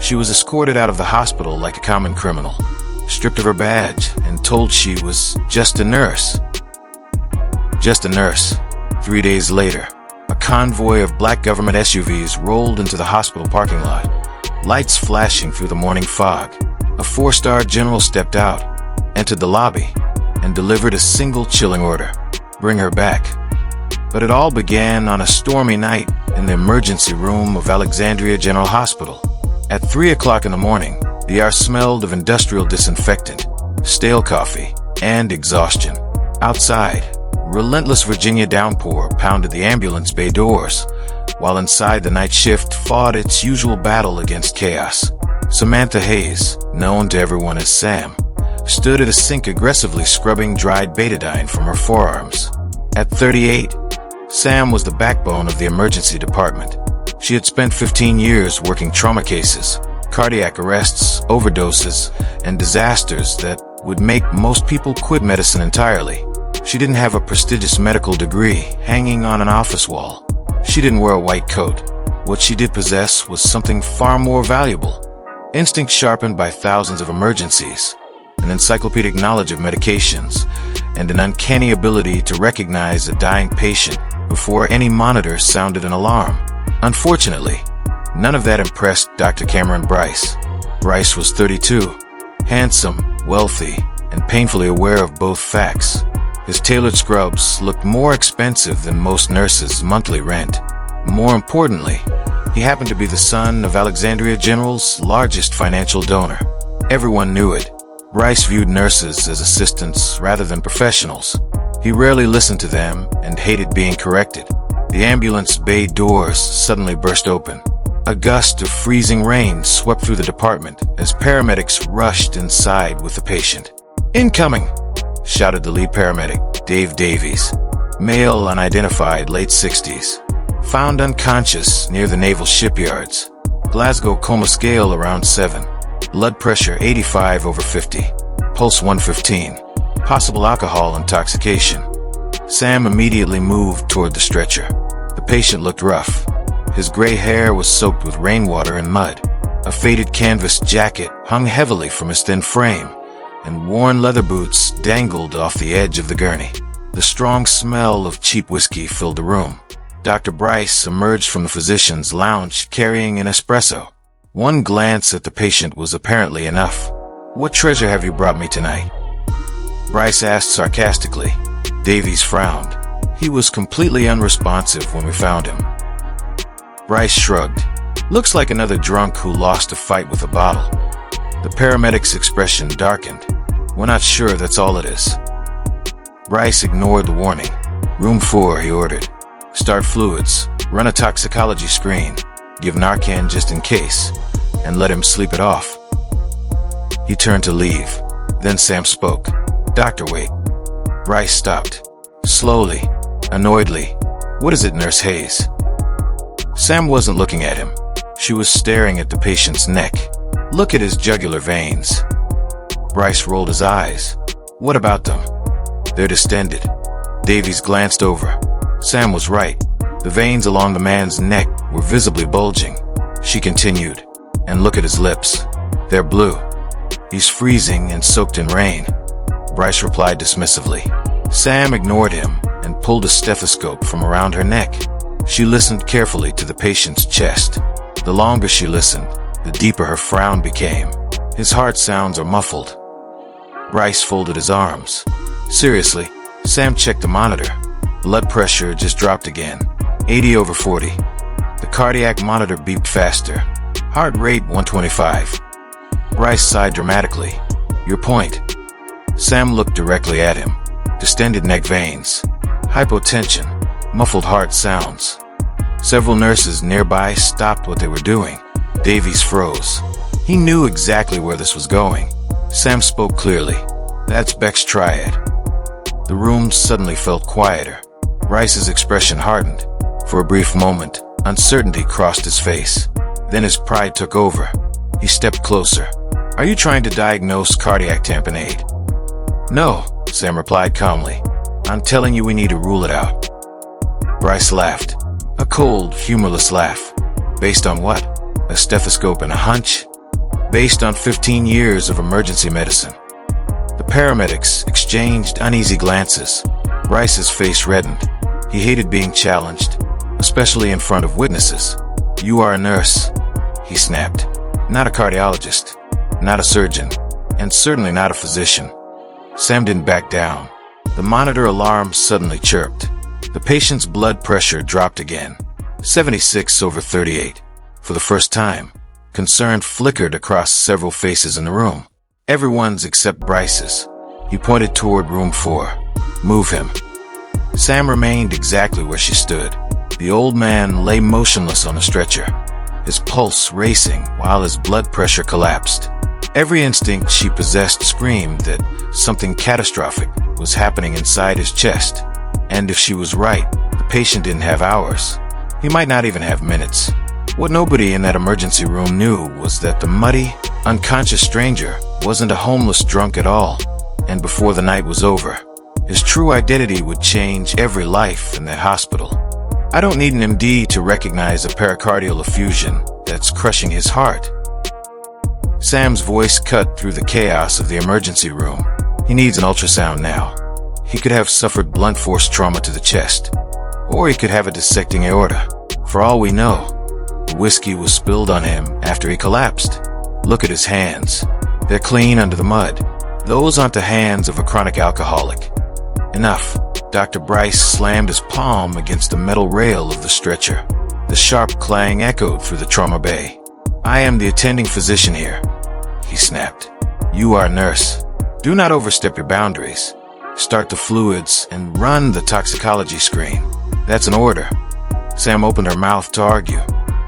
She was escorted out of the hospital like a common criminal, stripped of her badge, and told she was just a nurse. Just a nurse. 3 days later, a convoy of black government SUVs rolled into the hospital parking lot, lights flashing through the morning fog. A 4-star general stepped out, entered the lobby, and delivered a single chilling order: bring her back. But it all began on a stormy night in the emergency room of Alexandria General Hospital. At 3 o'clock in the morning, the air smelled of industrial disinfectant, stale coffee, and exhaustion. Outside, relentless Virginia downpour pounded the ambulance bay doors, while inside the night shift fought its usual battle against chaos. Samantha Hayes, known to everyone as Sam, stood at a sink aggressively scrubbing dried betadine from her forearms. At 38, Sam was the backbone of the emergency department. She had spent 15 years working trauma cases, cardiac arrests, overdoses, and disasters that would make most people quit medicine entirely. She didn't have a prestigious medical degree hanging on an office wall. She didn't wear a white coat. What she did possess was something far more valuable: instinct sharpened by thousands of emergencies, an encyclopedic knowledge of medications, and an uncanny ability to recognize a dying patient before any monitor sounded an alarm. Unfortunately, none of that impressed Dr. Cameron Bryce. Bryce was 32, handsome, wealthy, and painfully aware of both facts. His tailored scrubs looked more expensive than most nurses' monthly rent. More importantly, he happened to be the son of Alexandria General's largest financial donor. Everyone knew it. Bryce viewed nurses as assistants rather than professionals. He rarely listened to them and hated being corrected. The ambulance bay doors suddenly burst open. A gust of freezing rain swept through the department as paramedics rushed inside with the patient. "Incoming!" shouted the lead paramedic, Dave Davies, male, unidentified, late 60s. Found unconscious near the naval shipyards. Glasgow coma scale around 7. Blood pressure 85/50. Pulse 115. Possible alcohol intoxication. Sam immediately moved toward the stretcher. The patient looked rough. His gray hair was soaked with rainwater and mud. A faded canvas jacket hung heavily from his thin frame, and worn leather boots dangled off the edge of the gurney. The strong smell of cheap whiskey filled the room. Dr. Bryce emerged from the physician's lounge carrying an espresso. One glance at the patient was apparently enough. "What treasure have you brought me tonight?" Bryce asked sarcastically. Davies frowned. He was completely unresponsive when we found him. Bryce shrugged. "Looks like another drunk who lost a fight with a bottle." The paramedic's expression darkened. "We're not sure that's all it is." Bryce ignored the warning. "Room 4, he ordered. Start fluids, run a toxicology screen, give Narcan just in case, and let him sleep it off." He turned to leave. Then Sam spoke. "Doctor, wait." Bryce stopped. Slowly, annoyedly. "What is it, Nurse Hayes?" Sam wasn't looking at him. She was staring at the patient's neck. "Look at his jugular veins." Bryce rolled his eyes. "What about them?" "They're distended." Davies glanced over. Sam was right. The veins along the man's neck were visibly bulging. She continued. "And look at his lips. They're blue. He's freezing and soaked in rain." Bryce replied dismissively. Sam ignored him and pulled a stethoscope from around her neck. She listened carefully to the patient's chest. The longer she listened, the deeper her frown became. His heart sounds are muffled. Bryce folded his arms. "Seriously?" Sam checked the monitor. Blood pressure just dropped again. 80/40. The cardiac monitor beeped faster. Heart rate 125. Bryce sighed dramatically. "Your point?" Sam looked directly at him. Distended neck veins. Hypotension. Muffled heart sounds. Several nurses nearby stopped what they were doing. Davies froze. He knew exactly where this was going. Sam spoke clearly. "That's Beck's triad." The room suddenly felt quieter. Bryce's expression hardened. For a brief moment, uncertainty crossed his face. Then his pride took over. He stepped closer. "Are you trying to diagnose cardiac tamponade?" "No," Sam replied calmly. "I'm telling you we need to rule it out." Bryce laughed. A cold, humorless laugh. "Based on what? A stethoscope and a hunch?" based on 15 years of emergency medicine. The paramedics exchanged uneasy glances. Bryce's face reddened. He hated being challenged, especially in front of witnesses. "You are a nurse," he snapped. "Not a cardiologist, not a surgeon, and certainly not a physician." Sam didn't back down. The monitor alarm suddenly chirped. The patient's blood pressure dropped again. 76/38. For the first time, concern flickered across several faces in the room. Everyone's except Bryce's. He pointed toward room 4. "Move him." Sam remained exactly where she stood. The old man lay motionless on a stretcher, his pulse racing while his blood pressure collapsed. Every instinct she possessed screamed that something catastrophic was happening inside his chest. And if she was right, the patient didn't have hours. He might not even have minutes. What nobody in that emergency room knew was that the muddy, unconscious stranger wasn't a homeless drunk at all. And before the night was over, his true identity would change every life in that hospital. I don't need an MD to recognize a pericardial effusion that's crushing his heart. Sam's voice cut through the chaos of the emergency room. He needs an ultrasound now. He could have suffered blunt force trauma to the chest, or he could have a dissecting aorta. For all we know, the whiskey was spilled on him after he collapsed. Look at his hands. They're clean under the mud. Those aren't the hands of a chronic alcoholic. Enough. Dr. Bryce slammed his palm against the metal rail of the stretcher. The sharp clang echoed through the trauma bay. "I am the attending physician here," he snapped. "You are a nurse. Do not overstep your boundaries. Start the fluids and run the toxicology screen. That's an order." Sam opened her mouth to argue.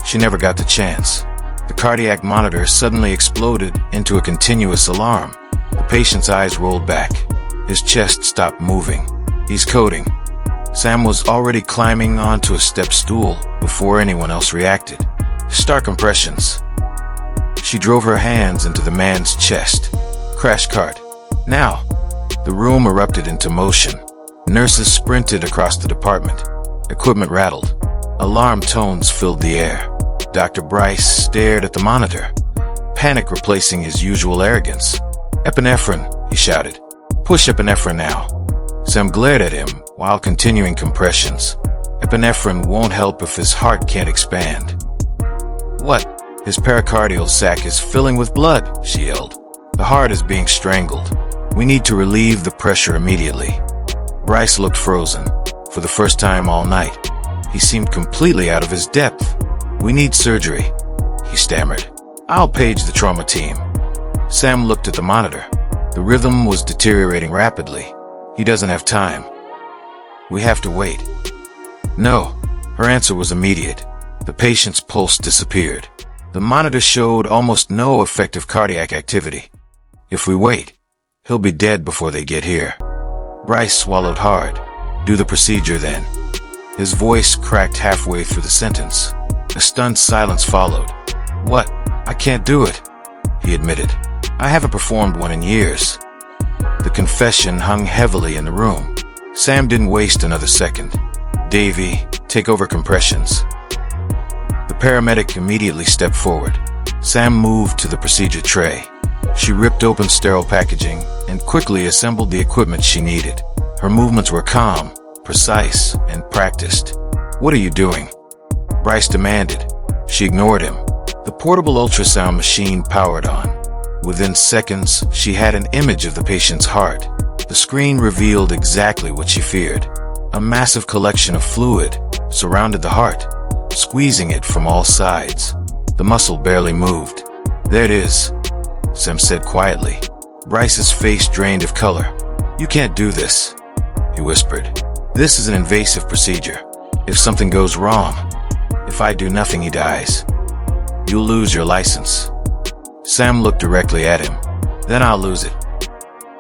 She never got the chance. The cardiac monitor suddenly exploded into a continuous alarm. The patient's eyes rolled back. His chest stopped moving. "He's coding." Sam was already climbing onto a step stool before anyone else reacted. "Start compressions." She drove her hands into the man's chest. "Crash cart. Now." The room erupted into motion. Nurses sprinted across the department. Equipment rattled. Alarm tones filled the air. Dr. Bryce stared at the monitor, panic replacing his usual arrogance. "Epinephrine," he shouted. "Push epinephrine now." Sam glared at him while continuing compressions. "Epinephrine won't help if his heart can't expand." "What?" "His pericardial sac is filling with blood," she yelled. "The heart is being strangled. We need to relieve the pressure immediately." Bryce looked frozen. For the first time all night, he seemed completely out of his depth. "We need surgery," he stammered. "I'll page the trauma team." Sam looked at the monitor. The rhythm was deteriorating rapidly. "He doesn't have time. We have to wait." "No." Her answer was immediate. The patient's pulse disappeared. The monitor showed almost no effective cardiac activity. "If we wait, he'll be dead before they get here." Bryce swallowed hard. "Do the procedure then." His voice cracked halfway through the sentence. A stunned silence followed. "What? I can't do it," he admitted. "I haven't performed one in years." The confession hung heavily in the room. Sam didn't waste another second. "Davy, take over compressions." The paramedic immediately stepped forward. Sam moved to the procedure tray. She ripped open sterile packaging and quickly assembled the equipment she needed. Her movements were calm, precise, and practiced. "What are you doing?" Bryce demanded. She ignored him. The portable ultrasound machine powered on. Within seconds, she had an image of the patient's heart. The screen revealed exactly what she feared. A massive collection of fluid surrounded the heart, squeezing it from all sides. The muscle barely moved. "There it is," Sam said quietly. Bryce's face drained of color. "You can't do this," he whispered. "This is an invasive procedure. If something goes wrong, if I do nothing, he dies. You'll lose your license." Sam looked directly at him. "Then I'll lose it."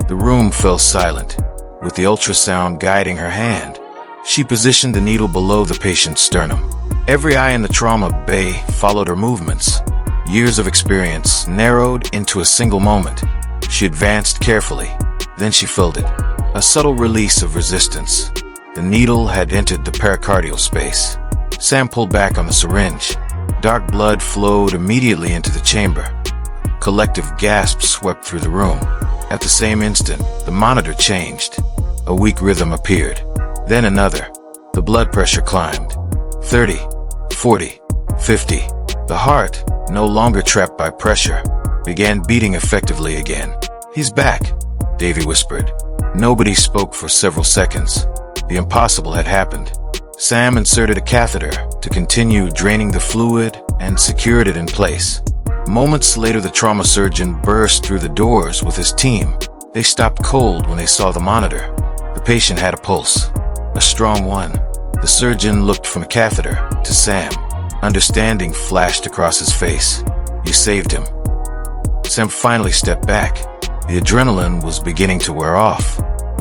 The room fell silent. With the ultrasound guiding her hand, she positioned the needle below the patient's sternum. Every eye in the trauma bay followed her movements. Years of experience narrowed into a single moment. She advanced carefully. Then she filled it. A subtle release of resistance. The needle had entered the pericardial space. Sam pulled back on the syringe. Dark blood flowed immediately into the chamber, collective gasp swept through the room. At the same instant, the monitor changed. A weak rhythm appeared. Then another. The blood pressure climbed. 30, 40, 50. The heart, no longer trapped by pressure, began beating effectively again. "He's back," Davy whispered. Nobody spoke for several seconds. The impossible had happened. Sam inserted a catheter to continue draining the fluid and secured it in place. Moments later, the trauma surgeon burst through the doors with his team. They stopped cold when they saw the monitor. The patient had a pulse, a strong one. The surgeon looked from a catheter to Sam. Understanding flashed across his face. "You saved him." Sam finally stepped back. The adrenaline was beginning to wear off.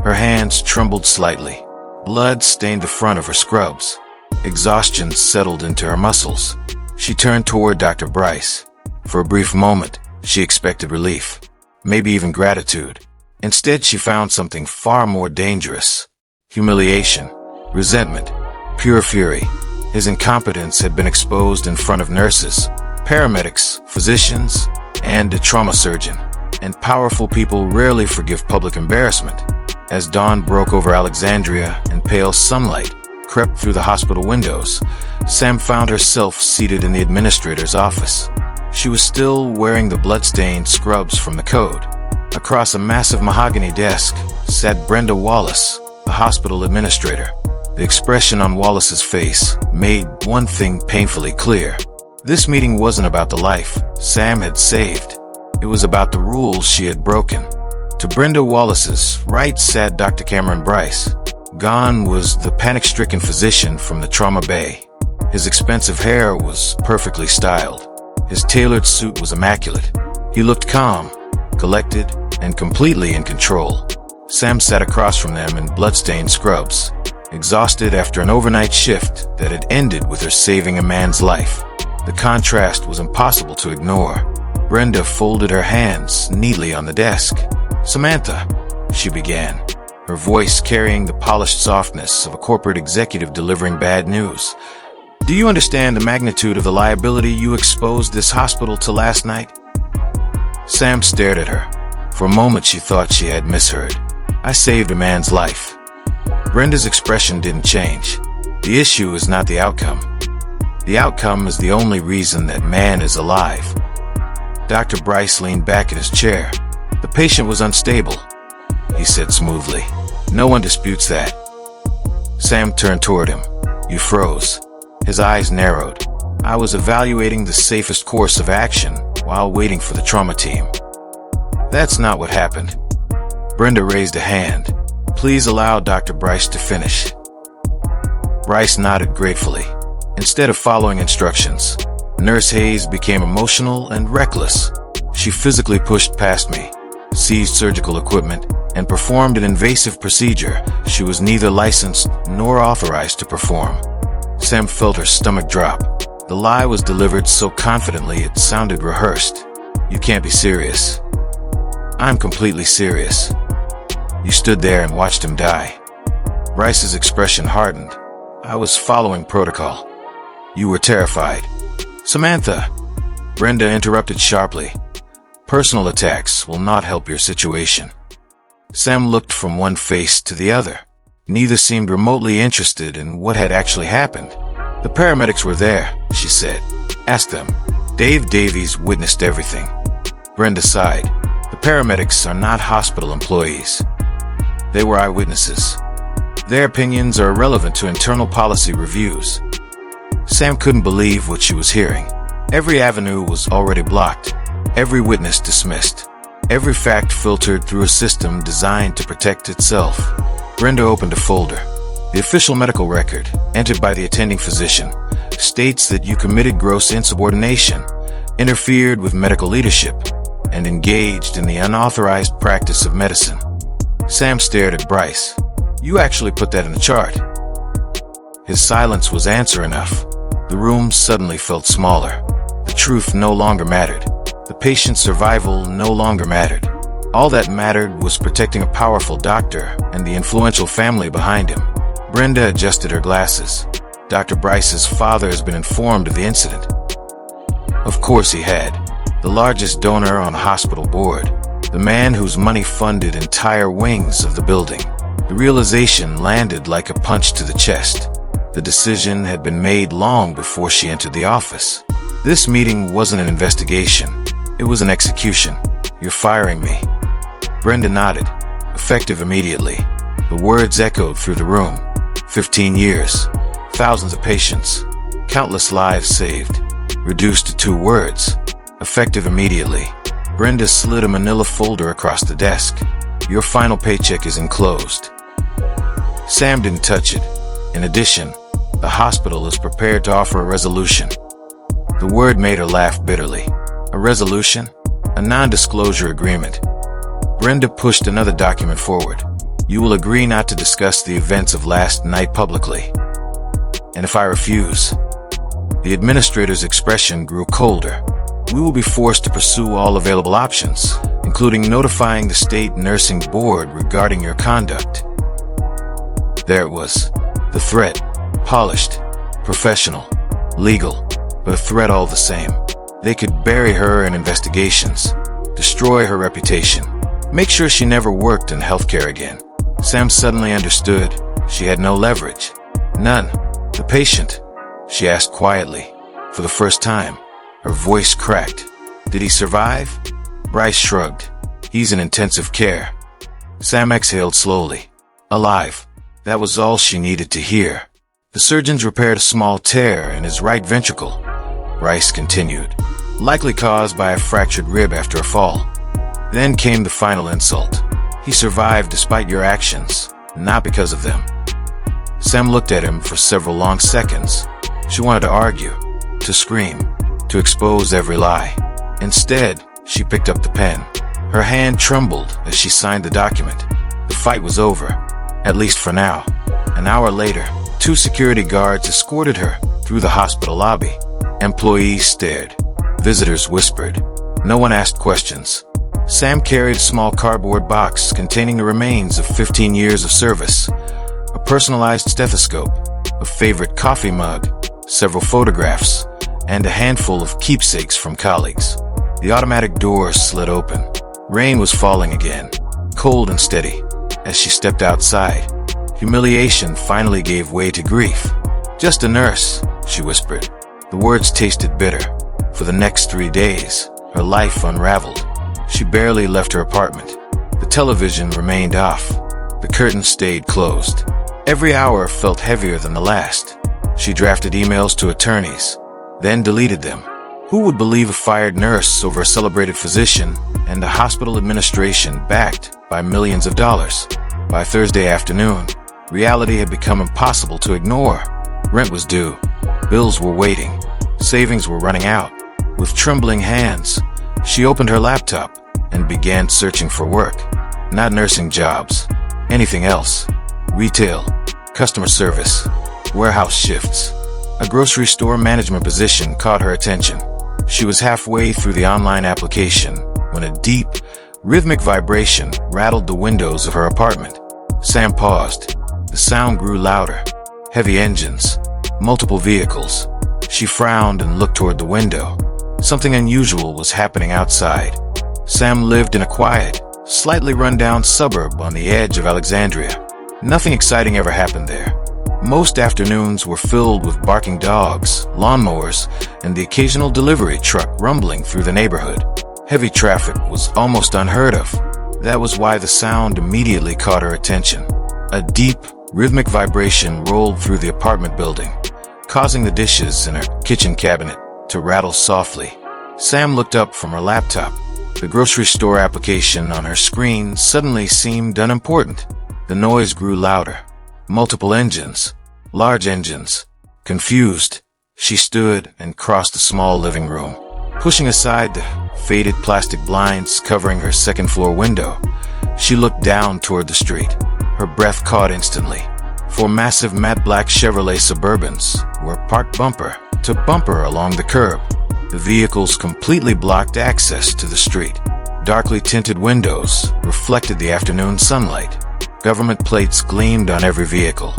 Her hands trembled slightly. Blood stained the front of her scrubs. Exhaustion settled into her muscles. She turned toward Dr. Bryce. For a brief moment, she expected relief, maybe even gratitude. Instead, she found something far more dangerous. Humiliation, resentment, pure fury. His incompetence had been exposed in front of nurses, paramedics, physicians, and a trauma surgeon. And powerful people rarely forgive public embarrassment. As dawn broke over Alexandria and pale sunlight crept through the hospital windows, Sam found herself seated in the administrator's office. She was still wearing the blood-stained scrubs from the code. Across a massive mahogany desk sat Brenda Wallace, the hospital administrator. The expression on Wallace's face made one thing painfully clear. This meeting wasn't about the life Sam had saved. It was about the rules she had broken. To Brenda Wallace's right sat Dr. Cameron Bryce. Gone was the panic-stricken physician from the trauma bay. His expensive hair was perfectly styled. His tailored suit was immaculate. He looked calm, collected, and completely in control. Sam sat across from them in blood-stained scrubs, exhausted after an overnight shift that had ended with her saving a man's life. The contrast was impossible to ignore. Brenda folded her hands neatly on the desk. "Samantha," she began, her voice carrying the polished softness of a corporate executive delivering bad news. "Do you understand the magnitude of the liability you exposed this hospital to last night?" Sam stared at her. For a moment she thought she had misheard. "I saved a man's life." Brenda's expression didn't change. "The issue is not the outcome. The outcome is the only reason that man is alive." Dr. Bryce leaned back in his chair. "The patient was unstable," he said smoothly. "No one disputes that." Sam turned toward him. "You froze." His eyes narrowed. "I was evaluating the safest course of action while waiting for the trauma team." "That's not what happened." Brenda raised a hand. "Please allow Dr. Bryce to finish." Bryce nodded gratefully. Instead of following instructions, Nurse Hayes became emotional and reckless. She physically pushed past me, seized surgical equipment, and performed an invasive procedure she was neither licensed nor authorized to perform. Sam felt her stomach drop. The lie was delivered so confidently it sounded rehearsed. "You can't be serious." "I'm completely serious." "You stood there and watched him die." Bryce's expression hardened. "I was following protocol." "You were terrified." "Samantha," Brenda interrupted sharply. "Personal attacks will not help your situation." Sam looked from one face to the other. Neither seemed remotely interested in what had actually happened. "The paramedics were there," she said. "Ask them. Dave Davies witnessed everything." Brenda sighed. "The paramedics are not hospital employees. They were eyewitnesses. Their opinions are irrelevant to internal policy reviews." Sam couldn't believe what she was hearing. Every avenue was already blocked, every witness dismissed, every fact filtered through a system designed to protect itself. Brenda opened a folder. The official medical record, entered by the attending physician, states that you committed gross insubordination, interfered with medical leadership, and engaged in the unauthorized practice of medicine. Sam stared at Bryce. "You actually put that in the chart." His silence was answer enough. The room suddenly felt smaller. The truth no longer mattered. The patient's survival no longer mattered. All that mattered was protecting a powerful doctor and the influential family behind him. Brenda adjusted her glasses. "Dr. Bryce's father has been informed of the incident." Of course he had. the largest donor on a hospital board, the man whose money funded entire wings of the building. The realization landed like a punch to the chest. The decision had been made long before she entered the office. This meeting wasn't an investigation. It was an execution. "You're firing me." Brenda nodded, effective immediately. The words echoed through the room. 15 years, thousands of patients, countless lives saved. Reduced to 2 words. Effective immediately. Brenda slid a manila folder across the desk. "Your final paycheck is enclosed." Sam didn't touch it. In addition, the hospital is prepared to offer a resolution. The word made her laugh bitterly. A resolution? A non-disclosure agreement. Brenda pushed another document forward. "You will agree not to discuss the events of last night publicly." "And if I refuse?" The administrator's expression grew colder. "We will be forced to pursue all available options, including notifying the state nursing board regarding your conduct." There it was. The threat. Polished. Professional. Legal. But a threat all the same. They could bury her in investigations. Destroy her reputation. Make sure she never worked in healthcare again. Sam suddenly understood. She had no leverage. None. "The patient?" she asked quietly. For the first time, her voice cracked. "Did he survive?" Bryce shrugged. "He's in intensive care." Sam exhaled slowly. "Alive." That was all she needed to hear. "The surgeons repaired a small tear in his right ventricle," Bryce continued, "likely caused by a fractured rib after a fall. Then came the final insult. He survived despite your actions, not because of them." Sam looked at him for several long seconds. She wanted to argue, to scream, to expose every lie. Instead, she picked up the pen. Her hand trembled as she signed the document. The fight was over, at least for now. An hour later, 2 security guards escorted her through the hospital lobby. Employees stared. Visitors whispered. No one asked questions. Sam carried a small cardboard box containing the remains of 15 years of service, a personalized stethoscope, a favorite coffee mug, several photographs, and a handful of keepsakes from colleagues. The automatic door slid open. Rain was falling again, cold and steady. As she stepped outside, humiliation finally gave way to grief. "Just a nurse," she whispered. The words tasted bitter. For the next 3 days, her life unraveled. She barely left her apartment. The television remained off. The curtains stayed closed. Every hour felt heavier than the last. She drafted emails to attorneys, then deleted them. Who would believe a fired nurse over a celebrated physician and a hospital administration backed by millions of dollars? By Thursday afternoon, reality had become impossible to ignore. Rent was due. Bills were waiting. Savings were running out. With trembling hands, she opened her laptop and began searching for work. Not nursing jobs. Anything else. Retail. Customer service. Warehouse shifts. A grocery store management position caught her attention. She was halfway through the online application when a deep, rhythmic vibration rattled the windows of her apartment. Sam paused. The sound grew louder. Heavy engines. Multiple vehicles. She frowned and looked toward the window. Something unusual was happening outside. Sam lived in a quiet, slightly run-down suburb on the edge of Alexandria. Nothing exciting ever happened there. Most afternoons were filled with barking dogs, lawnmowers, and the occasional delivery truck rumbling through the neighborhood. Heavy traffic was almost unheard of. That was why the sound immediately caught her attention. A deep, rhythmic vibration rolled through the apartment building, causing the dishes in her kitchen cabinet to rattle softly. Sam looked up from her laptop. The grocery store application on her screen suddenly seemed unimportant. The noise grew louder. Multiple engines. Large engines. Confused, she stood and crossed the small living room. Pushing aside the faded plastic blinds covering her second-floor window, she looked down toward the street. Her breath caught instantly. 4 massive matte black Chevrolet Suburbans were parked bumper to bumper along the curb. The vehicles completely blocked access to the street. Darkly tinted windows reflected the afternoon sunlight. Government plates gleamed on every vehicle.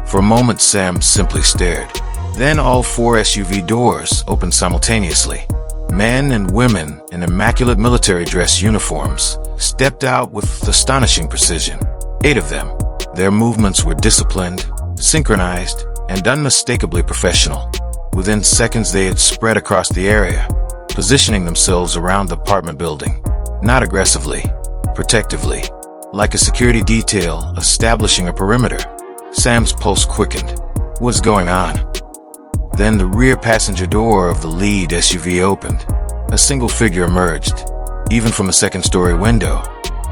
For a moment, Sam simply stared. Then all 4 SUV doors opened simultaneously. Men and women in immaculate military dress uniforms stepped out with astonishing precision. 8 of them. Their movements were disciplined, synchronized, and unmistakably professional. Within seconds they had spread across the area, positioning themselves around the apartment building. Not aggressively, protectively, like a security detail establishing a perimeter. Sam's pulse quickened. What's going on? Then the rear passenger door of the lead SUV opened. A single figure emerged, even from a second-story window.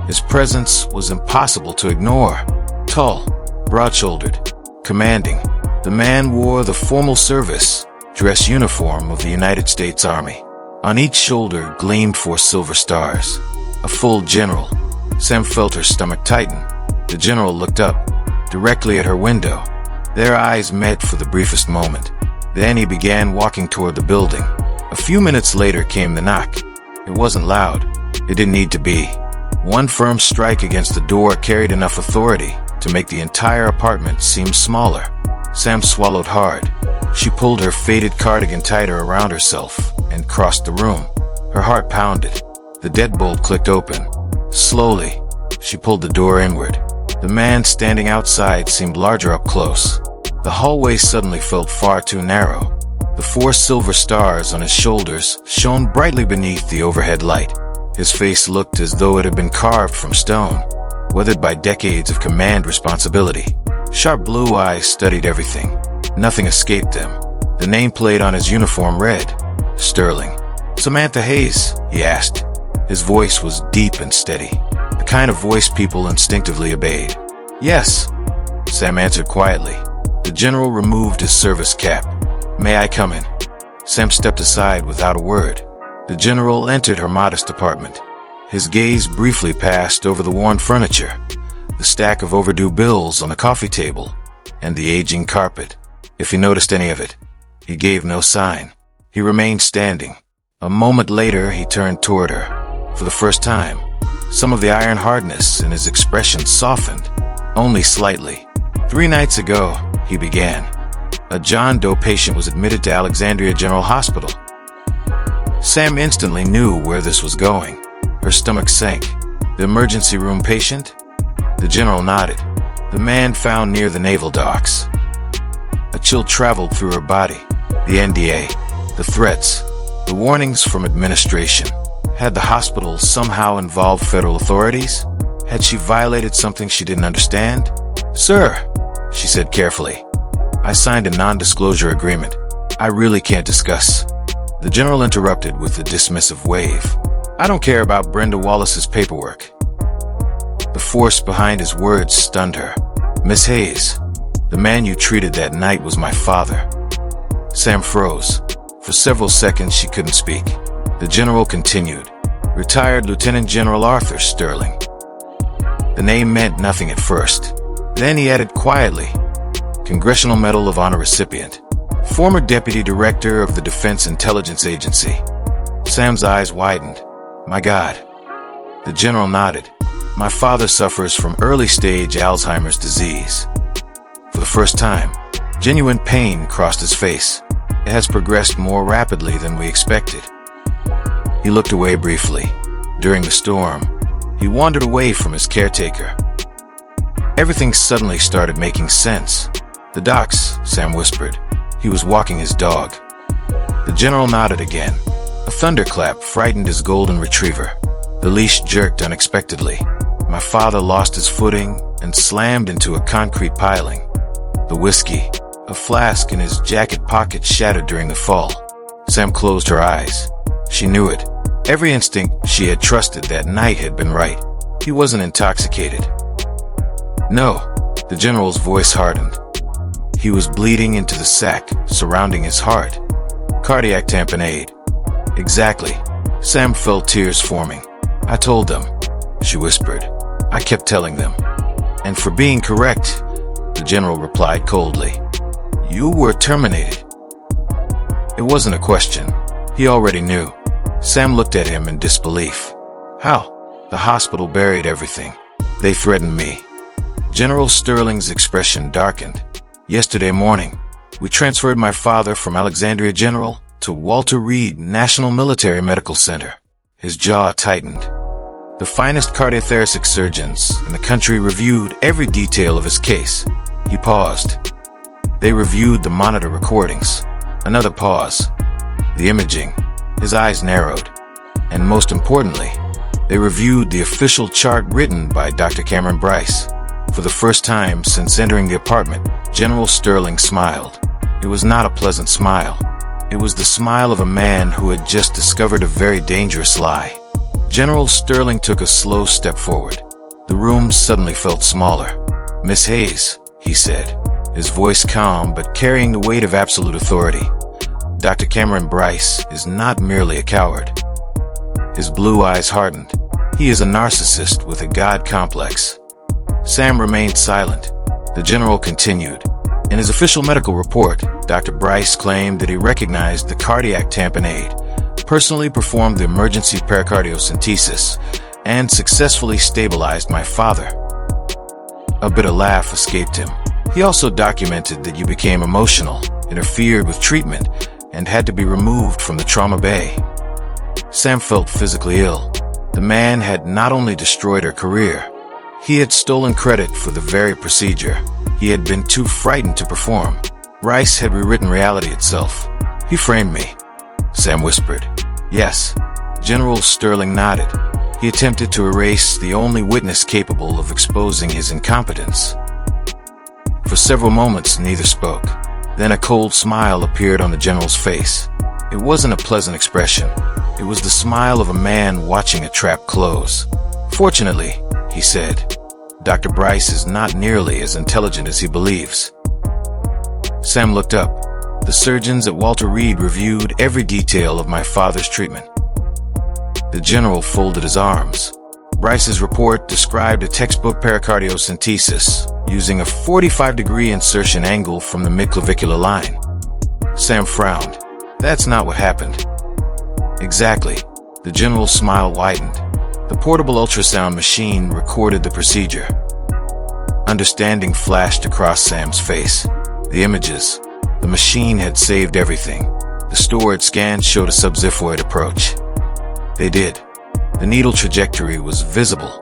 His presence was impossible to ignore. Tall, broad-shouldered, commanding. The man wore the formal service dress uniform of the United States Army. On each shoulder gleamed 4 silver stars. A full general. Sam felt her stomach tighten. The general looked up, directly at her window. Their eyes met for the briefest moment. Then he began walking toward the building. A few minutes later came the knock. It wasn't loud. It didn't need to be. One firm strike against the door carried enough authority to make the entire apartment seem smaller. Sam swallowed hard. She pulled her faded cardigan tighter around herself and crossed the room. Her heart pounded. The deadbolt clicked open. Slowly, she pulled the door inward. The man standing outside seemed larger up close. The hallway suddenly felt far too narrow. The 4 silver stars on his shoulders shone brightly beneath the overhead light. His face looked as though it had been carved from stone, weathered by decades of command responsibility. Sharp blue eyes studied everything. Nothing escaped them. The nameplate on his uniform read, Sterling. "Samantha Hayes?" he asked. His voice was deep and steady, the kind of voice people instinctively obeyed. "Yes," Sam answered quietly. The general removed his service cap. "May I come in?" Sam stepped aside without a word. The general entered her modest apartment. His gaze briefly passed over the worn furniture, the stack of overdue bills on the coffee table, and the aging carpet. If he noticed any of it, he gave no sign. He remained standing. A moment later, he turned toward her. For the first time, some of the iron hardness in his expression softened, only slightly. 3 nights ago, he began. A John Doe patient was admitted to Alexandria General Hospital. Sam instantly knew where this was going. Her stomach sank. The emergency room patient? The general nodded. The man found near the naval docks. A chill traveled through her body. The NDA, the threats, the warnings from administration. Had the hospital somehow involved federal authorities? Had she violated something she didn't understand? "Sir," she said carefully, "I signed a non-disclosure agreement. I really can't discuss." The general interrupted with a dismissive wave. "I don't care about Brenda Wallace's paperwork." The force behind his words stunned her. "Miss Hayes, the man you treated that night was my father." Sam froze. For several seconds she couldn't speak. The general continued. "Retired Lieutenant General Arthur Sterling." The name meant nothing at first. Then he added quietly, "Congressional Medal of Honor recipient. Former Deputy Director of the Defense Intelligence Agency." Sam's eyes widened. "My God." The general nodded. "My father suffers from early-stage Alzheimer's disease." For the first time, genuine pain crossed his face. "It has progressed more rapidly than we expected." He looked away briefly. During the storm, he wandered away from his caretaker. Everything suddenly started making sense. "The docks," Sam whispered. He was walking his dog. The general nodded again. A thunderclap frightened his golden retriever. The leash jerked unexpectedly. My father lost his footing and slammed into a concrete piling. The whiskey, a flask in his jacket pocket, shattered during the fall. Sam closed her eyes. She knew it. Every instinct she had trusted that night had been right. He wasn't intoxicated. No, the general's voice hardened. He was bleeding into the sac surrounding his heart. Cardiac tamponade. Exactly. Sam felt tears forming. "I told them," she whispered. "I kept telling them." "And for being correct," the general replied coldly. "You were terminated." It wasn't a question. He already knew. Sam looked at him in disbelief. "How?" "The hospital buried everything. They threatened me." General Sterling's expression darkened. "Yesterday morning, we transferred my father from Alexandria General to Walter Reed National Military Medical Center. His jaw tightened. The finest cardiothoracic surgeons in the country reviewed every detail of his case. He paused. They reviewed the monitor recordings. Another pause. The imaging. His eyes narrowed. And most importantly, they reviewed the official chart written by Dr. Cameron Bryce. For the first time since entering the apartment, General Sterling smiled. It was not a pleasant smile. It was the smile of a man who had just discovered a very dangerous lie. General Sterling took a slow step forward. The room suddenly felt smaller. "Miss Hayes," he said, his voice calm but carrying the weight of absolute authority. "Dr. Cameron Bryce is not merely a coward." His blue eyes hardened. "He is a narcissist with a God complex." Sam remained silent. The general continued. In his official medical report, Dr. Bryce claimed that he recognized the cardiac tamponade, personally performed the emergency pericardiocentesis, and successfully stabilized my father. A bitter laugh escaped him. He also documented that you became emotional, interfered with treatment, and had to be removed from the trauma bay. Sam felt physically ill. The man had not only destroyed her career, he had stolen credit for the very procedure. He had been too frightened to perform. Bryce had rewritten reality itself. "He framed me," Sam whispered. "Yes." General Sterling nodded. He attempted to erase the only witness capable of exposing his incompetence. For several moments, neither spoke. Then a cold smile appeared on the general's face. It wasn't a pleasant expression. It was the smile of a man watching a trap close. "Fortunately," he said, "Dr. Bryce is not nearly as intelligent as he believes." Sam looked up. "The surgeons at Walter Reed reviewed every detail of my father's treatment." The general folded his arms. Bryce's report described a textbook pericardiocentesis using a 45-degree insertion angle from the midclavicular line. Sam frowned. "That's not what happened." "Exactly." The general's smile widened. The portable ultrasound machine recorded the procedure. Understanding flashed across Sam's face. The images. The machine had saved everything. The stored scans showed a subxiphoid approach. They did. The needle trajectory was visible.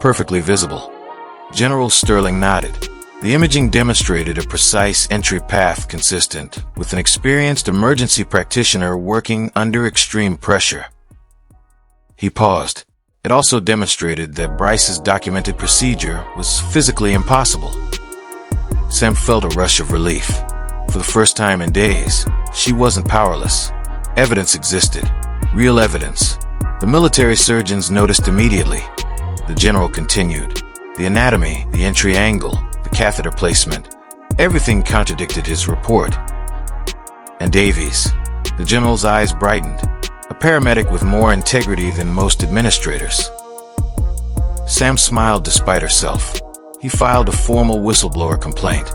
Perfectly visible. General Sterling nodded. The imaging demonstrated a precise entry path consistent with an experienced emergency practitioner working under extreme pressure. He paused. It also demonstrated that Bryce's documented procedure was physically impossible. Sam felt a rush of relief. For the first time in days, she wasn't powerless. Evidence existed. Real evidence. The military surgeons noticed immediately. The general continued. The anatomy, the entry angle, the catheter placement, everything contradicted his report. And Davies. The general's eyes brightened. A paramedic with more integrity than most administrators. Sam smiled despite herself. He filed a formal whistleblower complaint.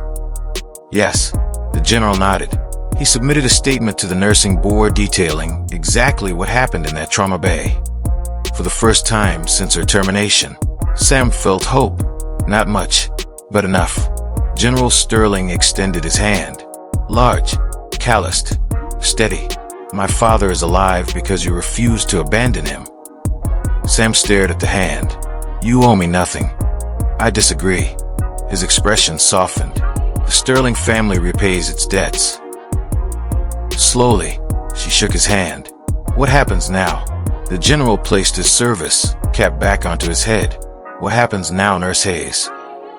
Yes, the general nodded. He submitted a statement to the nursing board detailing exactly what happened in that trauma bay. For the first time since her termination, Sam felt hope. Not much, but enough. General Sterling extended his hand. Large, calloused, steady. "My father is alive because you refused to abandon him." Sam stared at the hand. "You owe me nothing." "I disagree." His expression softened. "The Sterling family repays its debts." Slowly, she shook his hand. "What happens now?" The general placed his service cap back onto his head. "What happens now, Nurse Hayes,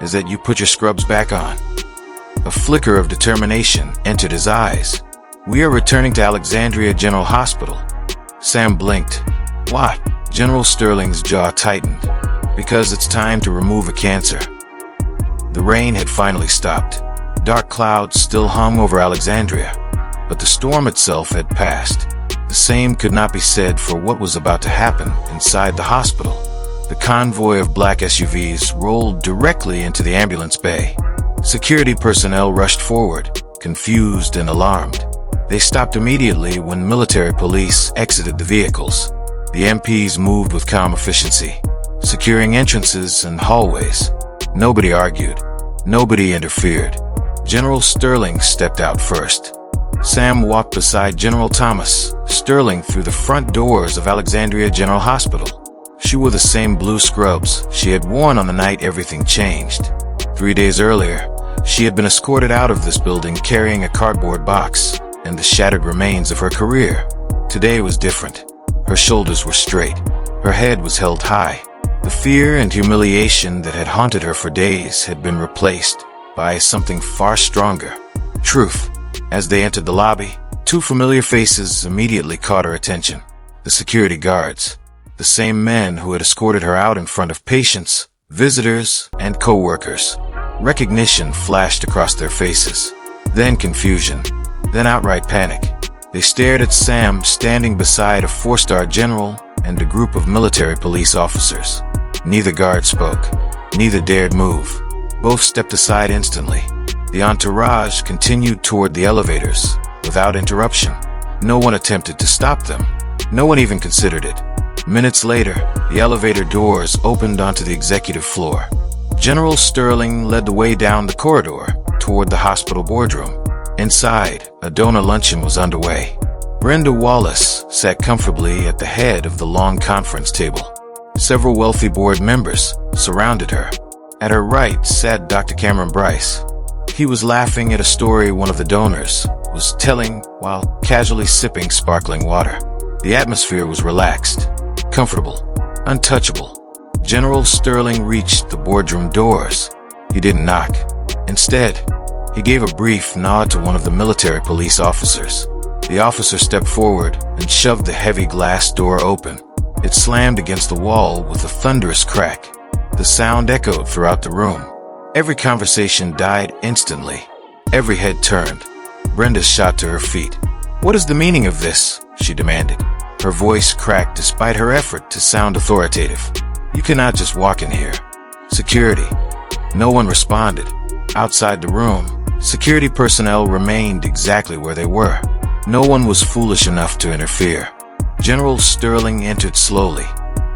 is that you put your scrubs back on." A flicker of determination entered his eyes. "We are returning to Alexandria General Hospital." Sam blinked. "What?" General Sterling's jaw tightened. "Because it's time to remove a cancer." The rain had finally stopped. Dark clouds still hung over Alexandria, but the storm itself had passed. The same could not be said for what was about to happen inside the hospital. The convoy of black SUVs rolled directly into the ambulance bay. Security personnel rushed forward, confused and alarmed. They stopped immediately when military police exited the vehicles. The MPs moved with calm efficiency, securing entrances and hallways. Nobody argued. Nobody interfered. General Sterling stepped out first. Sam walked beside General Thomas Sterling through the front doors of Alexandria General Hospital. She wore the same blue scrubs she had worn on the night everything changed. 3 days earlier, she had been escorted out of this building carrying a cardboard box and the shattered remains of her career. Today was different. Her shoulders were straight. Her head was held high. The fear and humiliation that had haunted her for days had been replaced by something far stronger: truth. As they entered the lobby, two familiar faces immediately caught her attention. The security guards. The same men who had escorted her out in front of patients, visitors, and co-workers. Recognition flashed across their faces. Then confusion. Then outright panic. They stared at Sam standing beside a 4-star general and a group of military police officers. Neither guard spoke. Neither dared move. Both stepped aside instantly. The entourage continued toward the elevators without interruption. No one attempted to stop them. No one even considered it. Minutes later, the elevator doors opened onto the executive floor. General Sterling led the way down the corridor toward the hospital boardroom. Inside, a donor luncheon was underway. Brenda Wallace sat comfortably at the head of the long conference table. Several wealthy board members surrounded her. At her right sat Dr. Cameron Bryce. He was laughing at a story one of the donors was telling while casually sipping sparkling water. The atmosphere was relaxed, comfortable, untouchable. General Sterling reached the boardroom doors. He didn't knock. Instead, he gave a brief nod to one of the military police officers. The officer stepped forward and shoved the heavy glass door open. It slammed against the wall with a thunderous crack. The sound echoed throughout the room. Every conversation died instantly. Every head turned. Brenda shot to her feet. "What is the meaning of this?" she demanded. Her voice cracked despite her effort to sound authoritative. "You cannot just walk in here." "Security." No one responded. Outside the room, security personnel remained exactly where they were. No one was foolish enough to interfere. General Sterling entered slowly,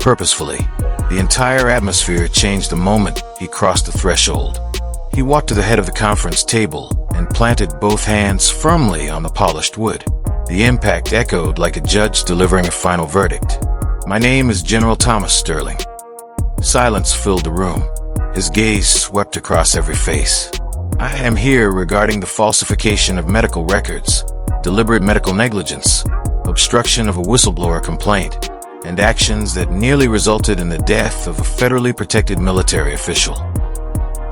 purposefully. The entire atmosphere changed the moment he crossed the threshold. He walked to the head of the conference table and planted both hands firmly on the polished wood. The impact echoed like a judge delivering a final verdict. "My name is General Thomas Sterling." Silence filled the room. His gaze swept across every face. "I am here regarding the falsification of medical records, deliberate medical negligence, obstruction of a whistleblower complaint, and actions that nearly resulted in the death of a federally protected military official."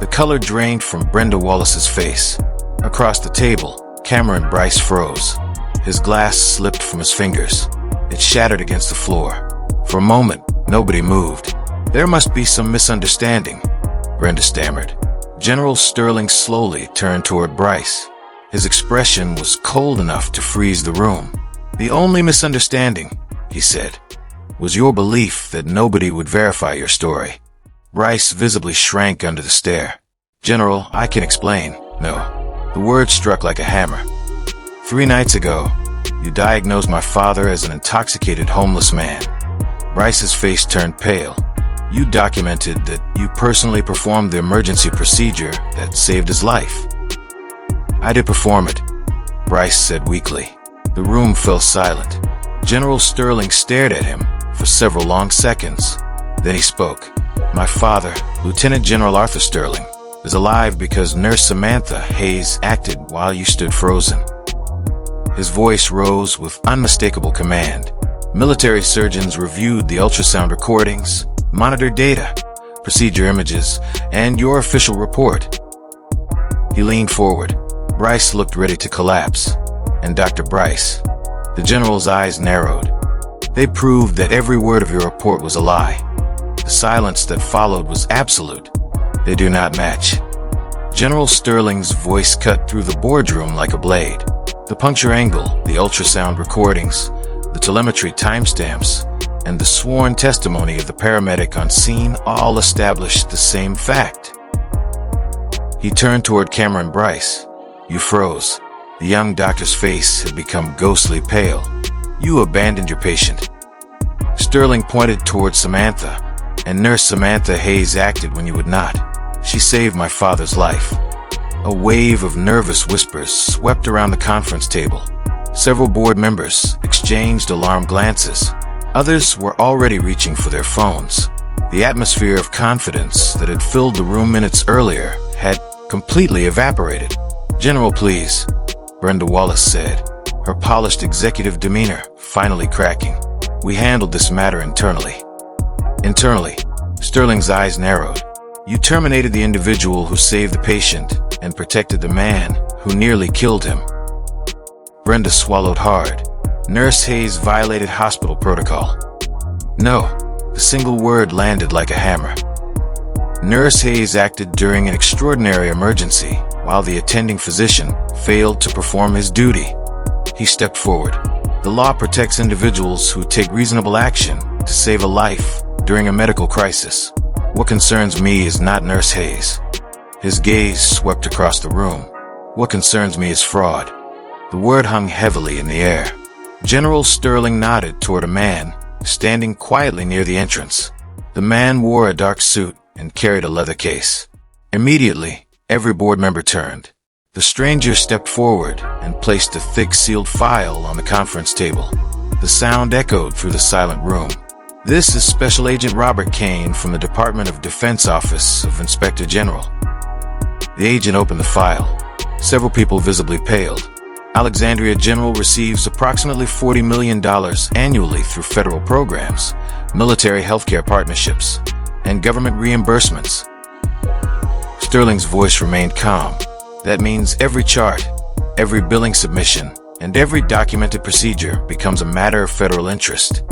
The color drained from Brenda Wallace's face. Across the table, Cameron Bryce froze. His glass slipped from his fingers. It shattered against the floor. For a moment, nobody moved. "There must be some misunderstanding," Brenda stammered. General Sterling slowly turned toward Bryce. His expression was cold enough to freeze the room. "The only misunderstanding," he said, "was your belief that nobody would verify your story." Bryce visibly shrank under the stare. "General, I can explain." "No." The word struck like a hammer. 3 nights ago, you diagnosed my father as an intoxicated homeless man." Bryce's face turned pale. "You documented that you personally performed the emergency procedure that saved his life." "I did perform it," Bryce said weakly. The room fell silent. General Sterling stared at him for several long seconds. Then he spoke. "My father, Lieutenant General Arthur Sterling, is alive because Nurse Samantha Hayes acted while you stood frozen." His voice rose with unmistakable command. "Military surgeons reviewed the ultrasound recordings, monitored data, procedure images, and your official report." He leaned forward. Bryce looked ready to collapse. "And Dr. Bryce?" The general's eyes narrowed. "They proved that every word of your report was a lie. The silence that followed was absolute. They do not match." General Sterling's voice cut through the boardroom like a blade. The puncture angle, the ultrasound recordings, the telemetry timestamps, and the sworn testimony of the paramedic on scene all established the same fact. He turned toward Cameron Bryce. "You froze." The young doctor's face had become ghostly pale. "You abandoned your patient." Sterling pointed toward Samantha, and Nurse Samantha Hayes acted when you would not. "She saved my father's life." A wave of nervous whispers swept around the conference table. Several board members exchanged alarmed glances. Others were already reaching for their phones. The atmosphere of confidence that had filled the room minutes earlier had completely evaporated. "General, please," Brenda Wallace said, her polished executive demeanor finally cracking. "We handled this matter internally." "Internally?" Sterling's eyes narrowed. "You terminated the individual who saved the patient and protected the man who nearly killed him." Brenda swallowed hard. Nurse Hayes violated hospital protocol. "No." The single word landed like a hammer. Nurse Hayes acted during an extraordinary emergency while the attending physician failed to perform his duty. He stepped forward. "The law protects individuals who take reasonable action to save a life during a medical crisis. What concerns me is not Nurse Hayes." His gaze swept across the room. "What concerns me is fraud." The word hung heavily in the air. General Sterling nodded toward a man standing quietly near the entrance. The man wore a dark suit and carried a leather case. Immediately, every board member turned. The stranger stepped forward and placed a thick sealed file on the conference table. The sound echoed through the silent room. "This is Special Agent Robert Kane from the Department of Defense Office of Inspector General." The agent opened the file. Several people visibly paled. Alexandria General receives approximately $40 million annually through federal programs, military healthcare partnerships, and government reimbursements. Sterling's voice remained calm. "That means every chart, every billing submission, and every documented procedure becomes a matter of federal interest."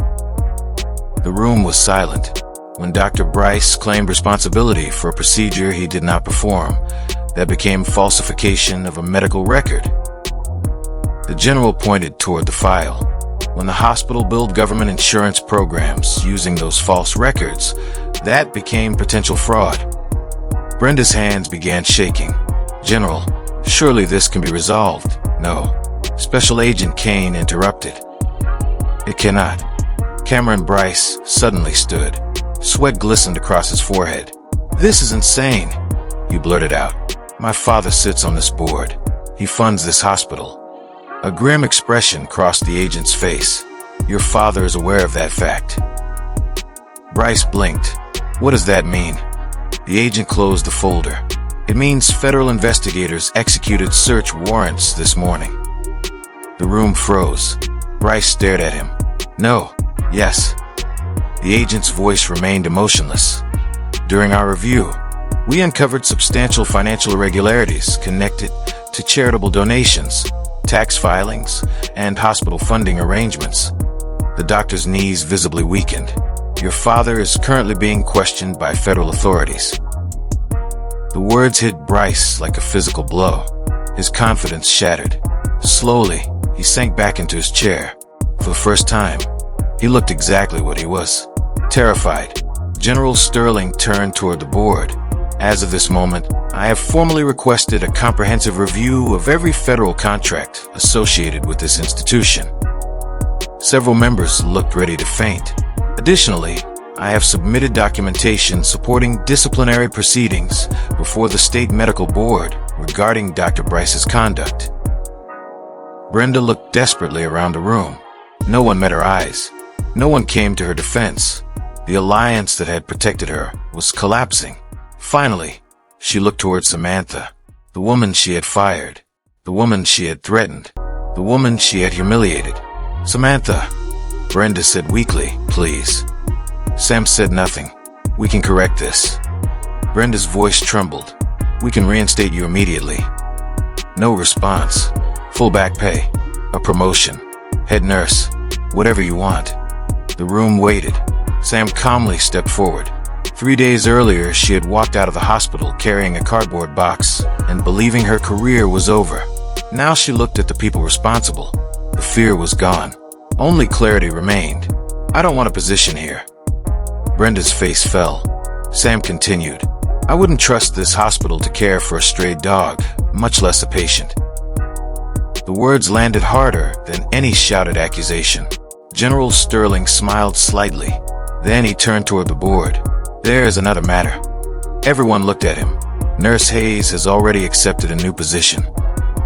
The room was silent. When Dr. Bryce claimed responsibility for a procedure he did not perform, that became falsification of a medical record. The general pointed toward the file. When the hospital billed government insurance programs using those false records, that became potential fraud. Brenda's hands began shaking. "General, surely this can be resolved." "No." Special Agent Kane interrupted. "It cannot." Cameron Bryce suddenly stood. Sweat glistened across his forehead. "This is insane," he blurted out. "My father sits on this board. He funds this hospital." A grim expression crossed the agent's face. "Your father is aware of that fact." Bryce blinked. "What does that mean?" The agent closed the folder. "It means federal investigators executed search warrants this morning." The room froze. Bryce stared at him. "No. Yes." The agent's voice remained emotionless. "During our review, we uncovered substantial financial irregularities connected to charitable donations, tax filings, and hospital funding arrangements." The doctor's knees visibly weakened. "Your father is currently being questioned by federal authorities." The words hit Bryce like a physical blow. His confidence shattered. Slowly, he sank back into his chair. For the first time, he looked exactly what he was. Terrified. General Sterling turned toward the board. "As of this moment, I have formally requested a comprehensive review of every federal contract associated with this institution." Several members looked ready to faint. "Additionally, I have submitted documentation supporting disciplinary proceedings before the State Medical Board regarding Dr. Bryce's conduct." Brenda looked desperately around the room. No one met her eyes. No one came to her defense. The alliance that had protected her was collapsing. Finally, she looked toward Samantha, the woman she had fired, the woman she had threatened, the woman she had humiliated. "Samantha," Brenda said weakly, "please." Sam said nothing. "We can correct this." Brenda's voice trembled. "We can reinstate you immediately." No response. "Full back pay, a promotion, head nurse, whatever you want." The room waited. Sam calmly stepped forward. 3 days earlier, she had walked out of the hospital carrying a cardboard box and believing her career was over. Now she looked at the people responsible. The fear was gone. Only clarity remained. "I don't want a position here." Brenda's face fell. Sam continued. "I wouldn't trust this hospital to care for a stray dog, much less a patient." The words landed harder than any shouted accusation. General Sterling smiled slightly. Then he turned toward the board. "There is another matter." Everyone looked at him. Nurse Hayes has already accepted a new position.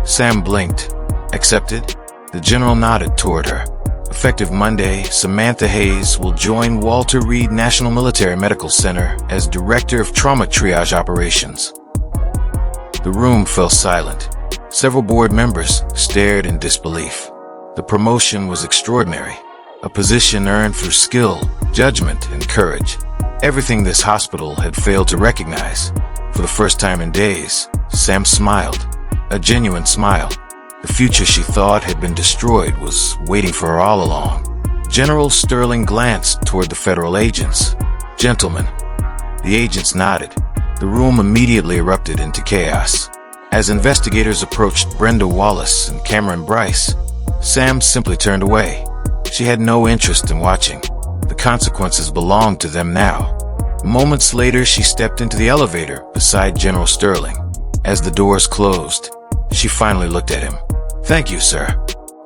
Sam blinked. Accepted? The general nodded toward her. Effective Monday, Samantha Hayes will join Walter Reed National Military Medical Center as Director of Trauma Triage Operations. The room fell silent. Several board members stared in disbelief. The promotion was extraordinary. A position earned through skill, judgment, and courage. Everything this hospital had failed to recognize. For the first time in days, Sam smiled. A genuine smile. The future she thought had been destroyed was waiting for her all along. General Sterling glanced toward the federal agents. "Gentlemen." The agents nodded. The room immediately erupted into chaos. As investigators approached Brenda Wallace and Cameron Bryce, Sam simply turned away. She had no interest in watching. The consequences belonged to them now. Moments later, she stepped into the elevator beside General Sterling. As the doors closed, she finally looked at him. "Thank you, sir."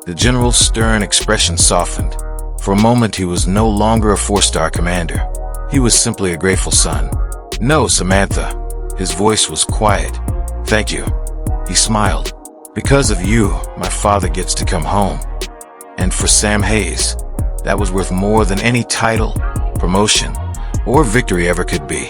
The general's stern expression softened. For a moment, he was no longer a four-star commander. He was simply a grateful son. "No, Samantha." His voice was quiet. "Thank you." He smiled. "Because of you, my father gets to come home." And for Sam Hayes, that was worth more than any title, promotion, or victory ever could be.